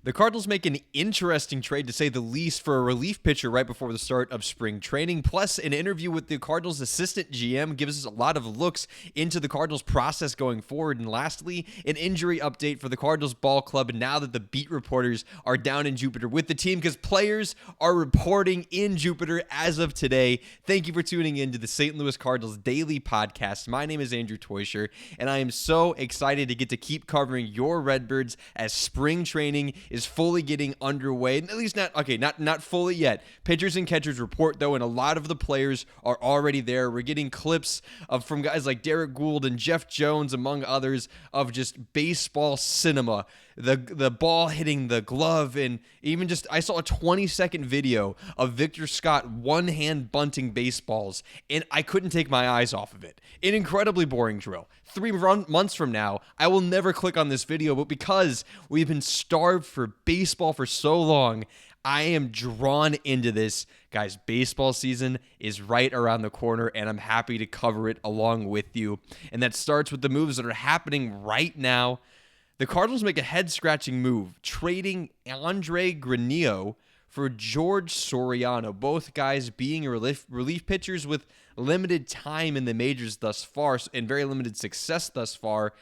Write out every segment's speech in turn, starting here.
The Cardinals make an interesting trade, to say the least, for a relief pitcher right before the start of spring training. Plus, an interview with the Cardinals assistant GM gives us a lot of looks into the Cardinals process going forward. And lastly, an injury update for the Cardinals ball club now that the beat reporters are down in Jupiter with the team, because players are reporting in Jupiter as of today. Thank you for tuning in to the St. Louis Cardinals Daily podcast. My name is Andrew Teuscher, and I am so excited to get to keep covering your Redbirds as spring training is fully getting underway. At least not fully yet. Pitchers and catchers report, though, and a lot of the players are already there. We're getting clips from guys like Derek Gould and Jeff Jones, among others, of just baseball cinema. The ball hitting the glove, and even just, I saw a 20-second video of Victor Scott one-hand bunting baseballs, and I couldn't take my eyes off of it. An incredibly boring drill. 3 months from now, I will never click on this video, but because we've been starved for baseball for so long, I am drawn into this. Guys, baseball season is right around the corner, and I'm happy to cover it along with you. And that starts with the moves that are happening right now. The Cardinals make a head-scratching move, trading Andre Grineo for George Soriano, both guys being relief pitchers with limited time in the majors thus far and very limited success thus far.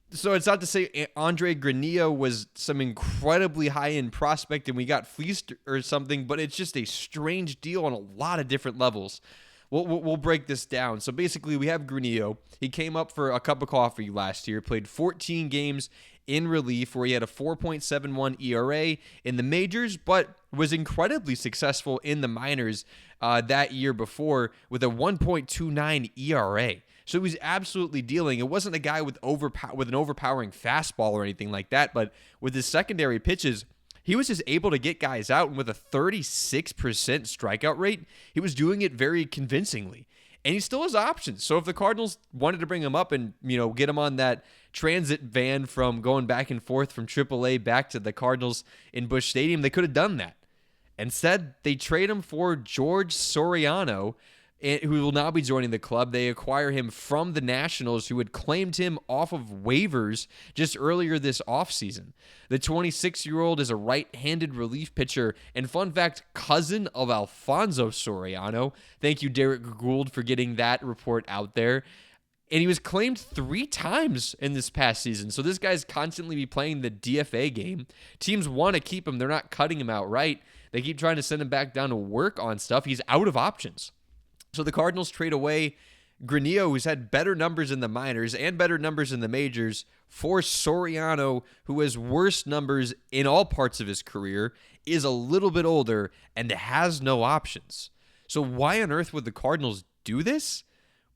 So it's not to say Andre Grineo was some incredibly high-end prospect and we got fleeced or something, but it's just a strange deal on a lot of different levels. We'll break this down. So basically, we have Grineo. He came up for a cup of coffee last year, played 14 games in relief where he had a 4.71 ERA in the majors, but was incredibly successful in the minors that year before with a 1.29 ERA. So he was absolutely dealing. It wasn't a guy with an overpowering fastball or anything like that, but with his secondary pitches, he was just able to get guys out, and with a 36% strikeout rate, he was doing it very convincingly. And he still has options. So if the Cardinals wanted to bring him up and, get him on that transit van from going back and forth from AAA back to the Cardinals in Busch Stadium, they could have done that. Instead, they trade him for George Soriano, who will now be joining the club. They acquire him from the Nationals, who had claimed him off of waivers just earlier this offseason. The 26-year-old is a right-handed relief pitcher, and fun fact, cousin of Alfonso Soriano. Thank you, Derek Gould, for getting that report out there. And he was claimed 3 times in this past season. So this guy's constantly be playing the DFA game. Teams want to keep him. They're not cutting him outright. They keep trying to send him back down to work on stuff. He's out of options. So the Cardinals trade away Grineo, who's had better numbers in the minors and better numbers in the majors, for Soriano, who has worse numbers in all parts of his career, is a little bit older, and has no options. So why on earth would the Cardinals do this?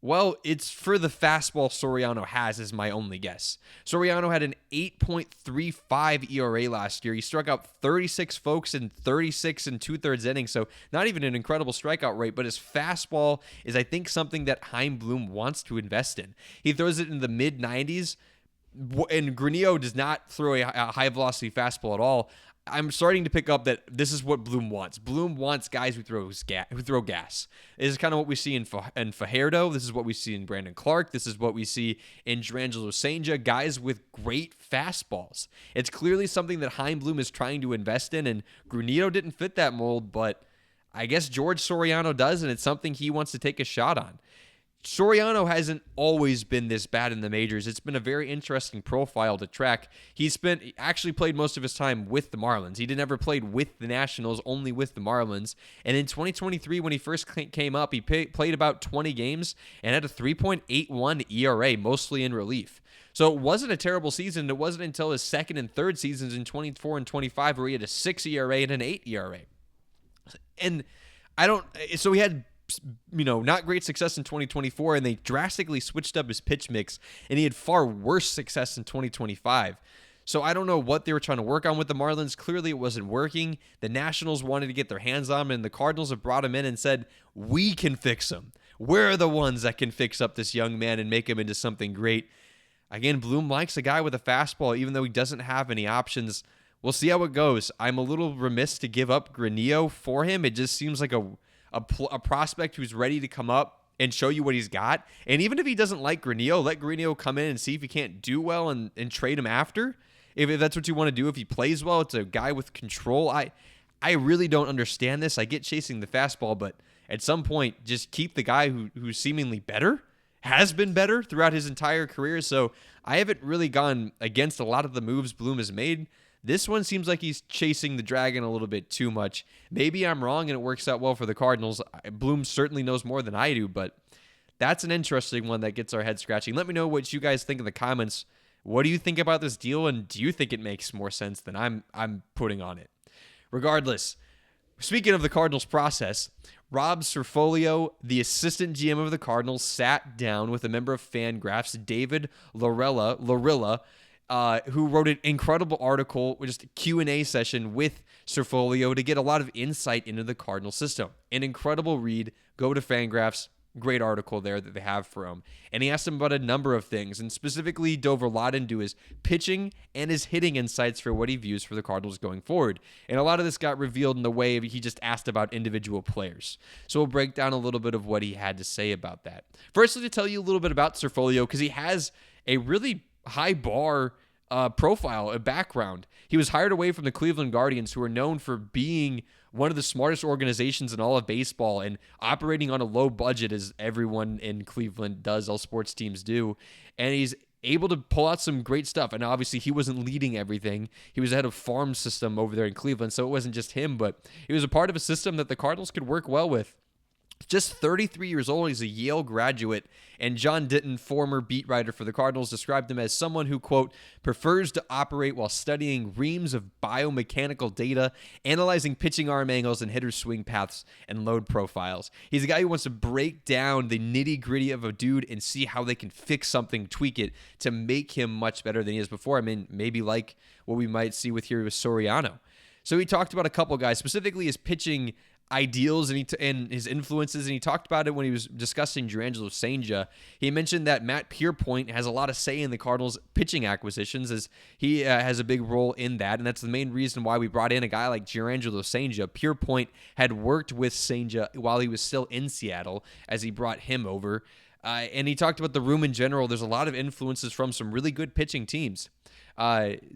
Well, it's for the fastball Soriano has, is my only guess. Soriano had an 8.35 ERA last year. He struck out 36 folks in 36 and 2/3 innings, so not even an incredible strikeout rate, but his fastball is, I think, something that Chaim Bloom wants to invest in. He throws it in the mid-90s, and Grineo does not throw a high-velocity fastball at all. I'm starting to pick up that this is what Bloom wants. Bloom wants guys who throw gas. This is kind of what we see in Fajardo. This is what we see in Brandon Clark. This is what we see in Jurangelo Cijntje, guys with great fastballs. It's clearly something that Chaim Bloom is trying to invest in, and Grineo didn't fit that mold, but I guess George Soriano does, and it's something he wants to take a shot on. Soriano hasn't always been this bad in the majors. It's been a very interesting profile to track. He actually played most of his time with the Marlins. He never played with the Nationals, only with the Marlins. And in 2023, when he first came up, he played about 20 games and had a 3.81 ERA, mostly in relief. So it wasn't a terrible season. It wasn't until his second and third seasons in 24 and 25 where he had a 6 ERA and an 8 ERA. And so he had not great success in 2024, and they drastically switched up his pitch mix, and he had far worse success in 2025. So I don't know what they were trying to work on with the Marlins. Clearly it wasn't working. The Nationals wanted to get their hands on him, and the Cardinals have brought him in and said, we can fix him. We're the ones that can fix up this young man and make him into something great. Again, Bloom likes a guy with a fastball, even though he doesn't have any options. We'll see how it goes. I'm a little remiss to give up Grineo for him. It just seems like a prospect who's ready to come up and show you what he's got. And even if he doesn't like Grineo, let Grineo come in and see if he can't do well and trade him after. if that's what you want to do, if he plays well, it's a guy with control. I really don't understand this. I get chasing the fastball, but at some point, just keep the guy who's seemingly better, has been better throughout his entire career. So I haven't really gone against a lot of the moves Bloom has made. This one seems like he's chasing the dragon a little bit too much. Maybe I'm wrong and it works out well for the Cardinals. Bloom certainly knows more than I do, but that's an interesting one that gets our head scratching. Let me know what you guys think in the comments. What do you think about this deal, and do you think it makes more sense than I'm putting on it? Regardless, speaking of the Cardinals process, Rob Cerfolio, the assistant GM of the Cardinals, sat down with a member of Fangraphs, David Larilla, who wrote an incredible article, just a Q&A session with Cerfolio to get a lot of insight into the Cardinal system. An incredible read. Go to Fangraphs. Great article there that they have for him. And he asked him about a number of things, and specifically dove a lot into his pitching and his hitting insights for what he views for the Cardinals going forward. And a lot of this got revealed in the way he just asked about individual players. So we'll break down a little bit of what he had to say about that. Firstly, to tell you a little bit about Cerfolio, because he has a really high bar profile, a background. He was hired away from the Cleveland Guardians, who are known for being one of the smartest organizations in all of baseball and operating on a low budget, as everyone in Cleveland does, all sports teams do. And he's able to pull out some great stuff. And obviously he wasn't leading everything. He was the head of farm system over there in Cleveland, so it wasn't just him, but he was a part of a system that the Cardinals could work well with. Just 33 years old, he's a Yale graduate, and John Ditton, former beat writer for the Cardinals, described him as someone who, quote, prefers to operate while studying reams of biomechanical data, analyzing pitching arm angles and hitter swing paths and load profiles. He's a guy who wants to break down the nitty-gritty of a dude and see how they can fix something, tweak it to make him much better than he is before. I mean, maybe like what we might see with here with Soriano. So he talked about a couple guys, specifically his pitching ideals and his influences, and he talked about it when he was discussing Jurangelo St. He mentioned that Matt Pierpoint has a lot of say in the Cardinals' pitching acquisitions, as he has a big role in that, and that's the main reason why we brought in a guy like Jurangelo St. Pierpoint had worked with St. while he was still in Seattle, as he brought him over, and he talked about the room in general. There's a lot of influences from some really good pitching teams.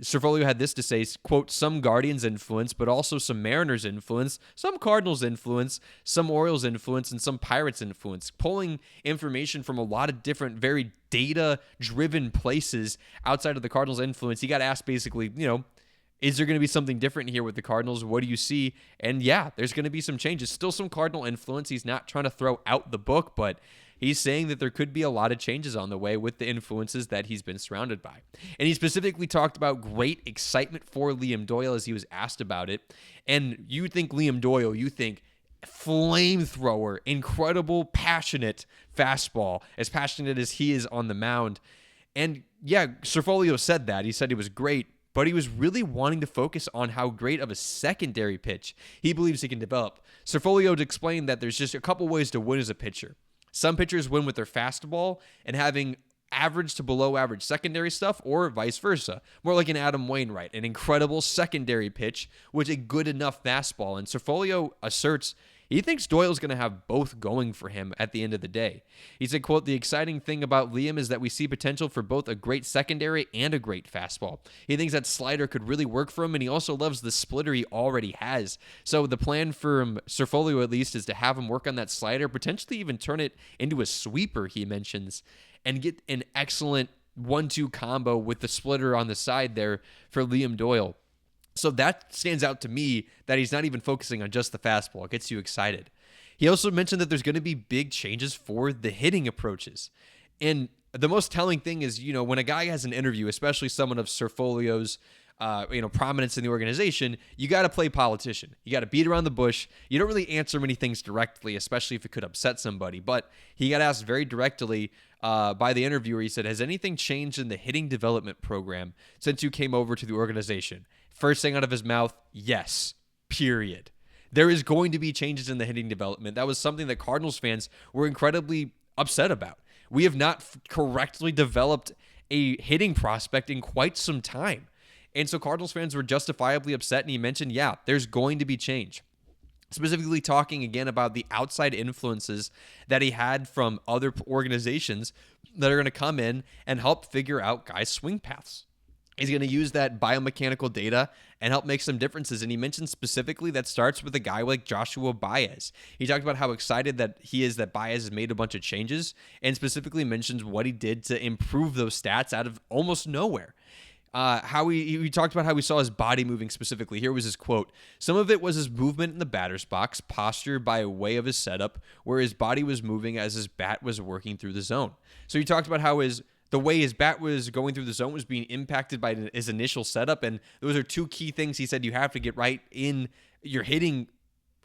Cerfolio had this to say, quote, some Guardians influence, but also some Mariners influence, some Cardinals influence, some Orioles influence, and some Pirates influence, pulling information from a lot of different, very data-driven places outside of the Cardinals influence. He got asked basically, is there going to be something different here with the Cardinals? What do you see? And yeah, there's going to be some changes. Still some Cardinal influence. He's not trying to throw out the book, but he's saying that there could be a lot of changes on the way with the influences that he's been surrounded by. And he specifically talked about great excitement for Liam Doyle as he was asked about it. And you think Liam Doyle, you think flamethrower, incredible, passionate fastball, as passionate as he is on the mound. And yeah, Cerfolio said that. He said he was great, but he was really wanting to focus on how great of a secondary pitch he believes he can develop. Cerfolio explained that there's just a couple ways to win as a pitcher. Some pitchers win with their fastball and having average to below average secondary stuff, or vice versa. More like an Adam Wainwright, an incredible secondary pitch with a good enough fastball. And Cerfolio asserts he thinks Doyle's going to have both going for him at the end of the day. He said, quote, the exciting thing about Liam is that we see potential for both a great secondary and a great fastball. He thinks that slider could really work for him, and he also loves the splitter he already has. So the plan for Cerfolio, at least, is to have him work on that slider, potentially even turn it into a sweeper, he mentions, and get an excellent 1-2 combo with the splitter on the side there for Liam Doyle. So that stands out to me, that he's not even focusing on just the fastball. It gets you excited. He also mentioned that there's going to be big changes for the hitting approaches. And the most telling thing is, when a guy has an interview, especially someone of Cerfolio's prominence in the organization, you got to play politician. You got to beat around the bush. You don't really answer many things directly, especially if it could upset somebody. But he got asked very directly by the interviewer. He said, has anything changed in the hitting development program since you came over to the organization? First thing out of his mouth, yes, period. There is going to be changes in the hitting development. That was something that Cardinals fans were incredibly upset about. We have not correctly developed a hitting prospect in quite some time. And so Cardinals fans were justifiably upset, and he mentioned, yeah, there's going to be change. Specifically talking again about the outside influences that he had from other organizations that are going to come in and help figure out guys' swing paths. He's going to use that biomechanical data and help make some differences. And he mentioned specifically that starts with a guy like Joshua Baez. He talked about how excited that he is that Baez has made a bunch of changes, and specifically mentions what he did to improve those stats out of almost nowhere. How he talked about how we saw his body moving specifically. Here was his quote. Some of it was his movement in the batter's box, posture by way of his setup, where his body was moving as his bat was working through the zone. So he talked about how the way his bat was going through the zone was being impacted by his initial setup. And those are two key things he said you have to get right in your hitting.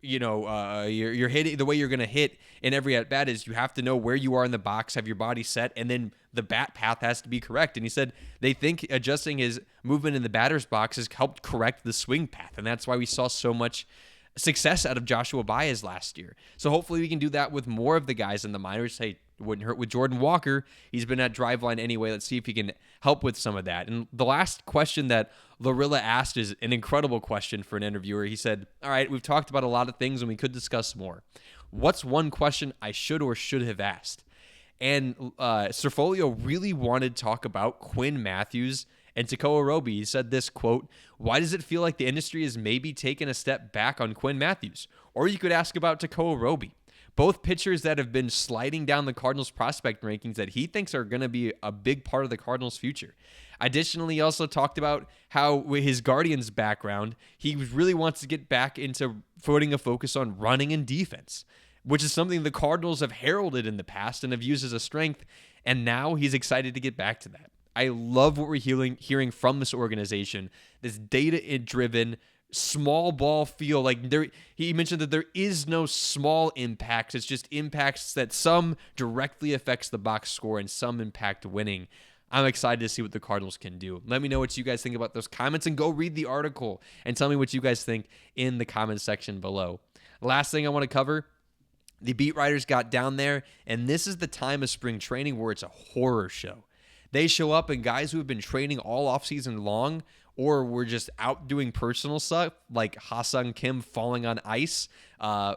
You're hitting, the way you're going to hit in every at bat is you have to know where you are in the box, have your body set, and then the bat path has to be correct. And he said they think adjusting his movement in the batter's box has helped correct the swing path. And that's why we saw so much success out of Joshua Baez last year. So hopefully we can do that with more of the guys in the minors. Hey, wouldn't hurt with Jordan Walker. He's been at Driveline anyway. Let's see if he can help with some of that. And the last question that Lorilla asked is an incredible question for an interviewer. He said, all right, we've talked about a lot of things and we could discuss more. What's one question I should or should have asked? And Serfolio really wanted to talk about Quinn Matthews and Tekoa Roby. He said this, quote, why does it feel like the industry is maybe taking a step back on Quinn Matthews? Or you could ask about Tekoa Roby. Both pitchers that have been sliding down the Cardinals prospect rankings that he thinks are going to be a big part of the Cardinals' future. Additionally, he also talked about how with his Guardians background, he really wants to get back into putting a focus on running and defense, which is something the Cardinals have heralded in the past and have used as a strength, and now he's excited to get back to that. I love what we're hearing from this organization, this data-driven, small ball feel. Like he mentioned that there is no small impacts. It's just impacts that some directly affects the box score and some impact winning. I'm excited to see what the Cardinals can do. Let me know what you guys think about those comments, and go read the article and tell me what you guys think in the comment section below. Last thing I want to cover, the beat writers got down there, and this is the time of spring training where it's a horror show. They show up, and guys who have been training all offseason long or were just out doing personal stuff, like Ha-Seong Kim falling on ice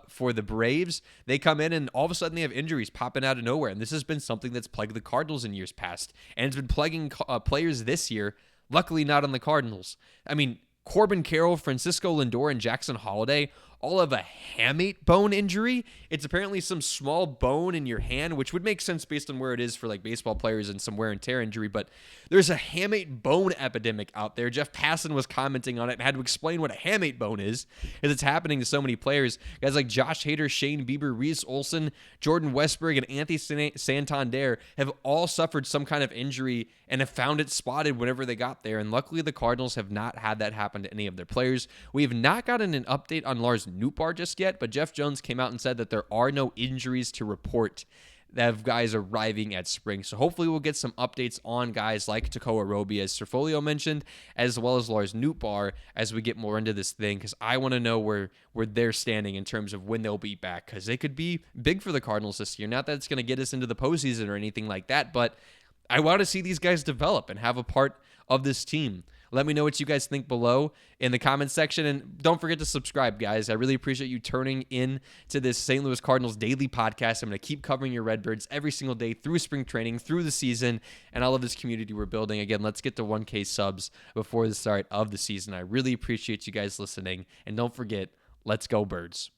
for the Braves, they come in and all of a sudden they have injuries popping out of nowhere. And this has been something that's plagued the Cardinals in years past, and it's been plaguing players this year, luckily not on the Cardinals. I mean, Corbin Carroll, Francisco Lindor, and Jackson Holliday all have a hamate bone injury. It's apparently some small bone in your hand, which would make sense based on where it is for like baseball players and some wear and tear injury, but there's a hamate bone epidemic out there. Jeff Passan was commenting on it and had to explain what a hamate bone is, as it's happening to so many players. Guys like Josh Hader, Shane Bieber, Reese Olson, Jordan Westberg, and Anthony Santander have all suffered some kind of injury and have found it spotted whenever they got there, and luckily the Cardinals have not had that happen to any of their players. We have not gotten an update on Lars Nootbaar just yet, but Jeff Jones came out and said that there are no injuries to report that have guys arriving at spring. So hopefully we'll get some updates on guys like Tekoa Roby, as Serfolio mentioned, as well as Lars Nootbaar as we get more into this thing, because I want to know where they're standing in terms of when they'll be back, because they could be big for the Cardinals this year. Not that it's going to get us into the postseason or anything like that, but I want to see these guys develop and have a part of this team. Let me know what you guys think below in the comments section. And don't forget to subscribe, guys. I really appreciate you turning in to this St. Louis Cardinals Daily podcast. I'm going to keep covering your Redbirds every single day through spring training, through the season, and I love this community we're building. Again, let's get to 1K subs before the start of the season. I really appreciate you guys listening. And don't forget, let's go Birds.